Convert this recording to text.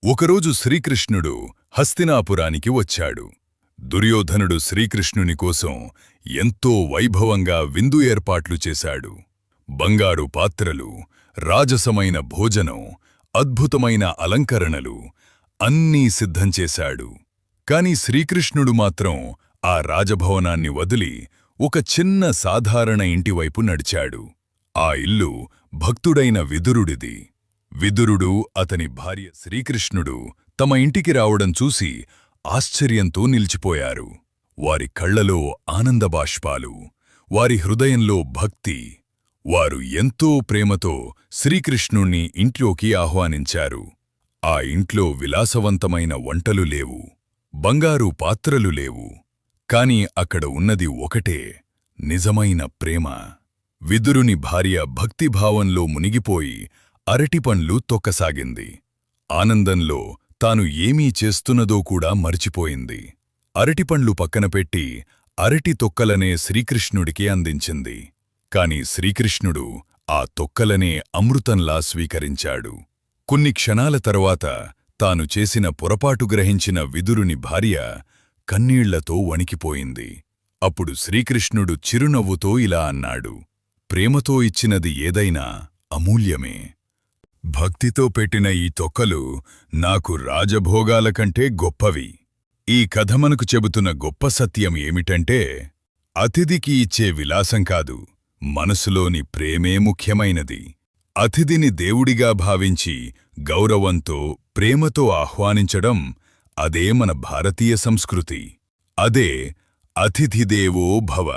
ఒకరోజు శ్రీకృష్ణుడు హస్తినాపురానికి వచ్చాడు. దుర్యోధనుడు శ్రీకృష్ణుని కోసం ఎంతో వైభవంగా విందు ఏర్పాట్లు చేశాడు. బంగారు పాత్రలు, రాజసమైన భోజనం, అద్భుతమైన అలంకరణలు అన్నీ సిద్ధం చేశాడు. కాని శ్రీకృష్ణుడు మాత్రం ఆ రాజభవనాన్ని వదిలి ఒక చిన్న సాధారణ ఇంటివైపు నడిచాడు. ఆ ఇల్లు భక్తుడైన విదురుడిది. విదురుడు, అతని భార్య శ్రీకృష్ణుడు తమ ఇంటికి రావడం చూసి ఆశ్చర్యంతో నిలిచిపోయారు. వారి కళ్లలో ఆనందబాష్పాలు, వారి హృదయంలో భక్తి. వారు ఎంతో ప్రేమతో శ్రీకృష్ణుణ్ణి ఇంట్లోకి ఆహ్వానించారు. ఆ ఇంట్లో విలాసవంతమైన వంటలు లేవు, బంగారు పాత్రలు లేవు. కాని అక్కడ ఉన్నది ఒకటే, నిజమైన ప్రేమ. విదురుని భార్య భక్తిభావంలో మునిగిపోయి అరటిపండ్లు తొక్కసాగింది. ఆనందంలో తాను ఏమీ చేస్తున్నదో కూడా మరిచిపోయింది. అరటిపండ్లు పక్కనపెట్టి అరటి తొక్కలనే శ్రీకృష్ణుడికి అందించింది. కాని శ్రీకృష్ణుడు ఆ తొక్కలనే అమృతంలా స్వీకరించాడు. కొన్ని క్షణాల తరువాత తాను చేసిన పొరపాటు గ్రహించిన విదురుని భార్య కన్నీళ్లతో వణికిపోయింది. అప్పుడు శ్రీకృష్ణుడు చిరునవ్వుతో ఇలా అన్నాడు, ప్రేమతో ఇచ్చినది ఏదైనా అమూల్యమే. భక్తితో పెట్టిన ఈ తొక్కలు నాకు రాజభోగాల కంటే గొప్పవి. ఈ కథ మనకు చెబుతున్న గొప్ప సత్యం ఏమిటంటే, అతిథికి ఇచ్చే విలాసం కాదు, మనసులోని ప్రేమే ముఖ్యమైనది. అతిథిని దేవుడిగా భావించి గౌరవంతో, ప్రేమతో ఆహ్వానించడం, అదే మన భారతీయ సంస్కృతి. అదే అతిథిదేవో భవ.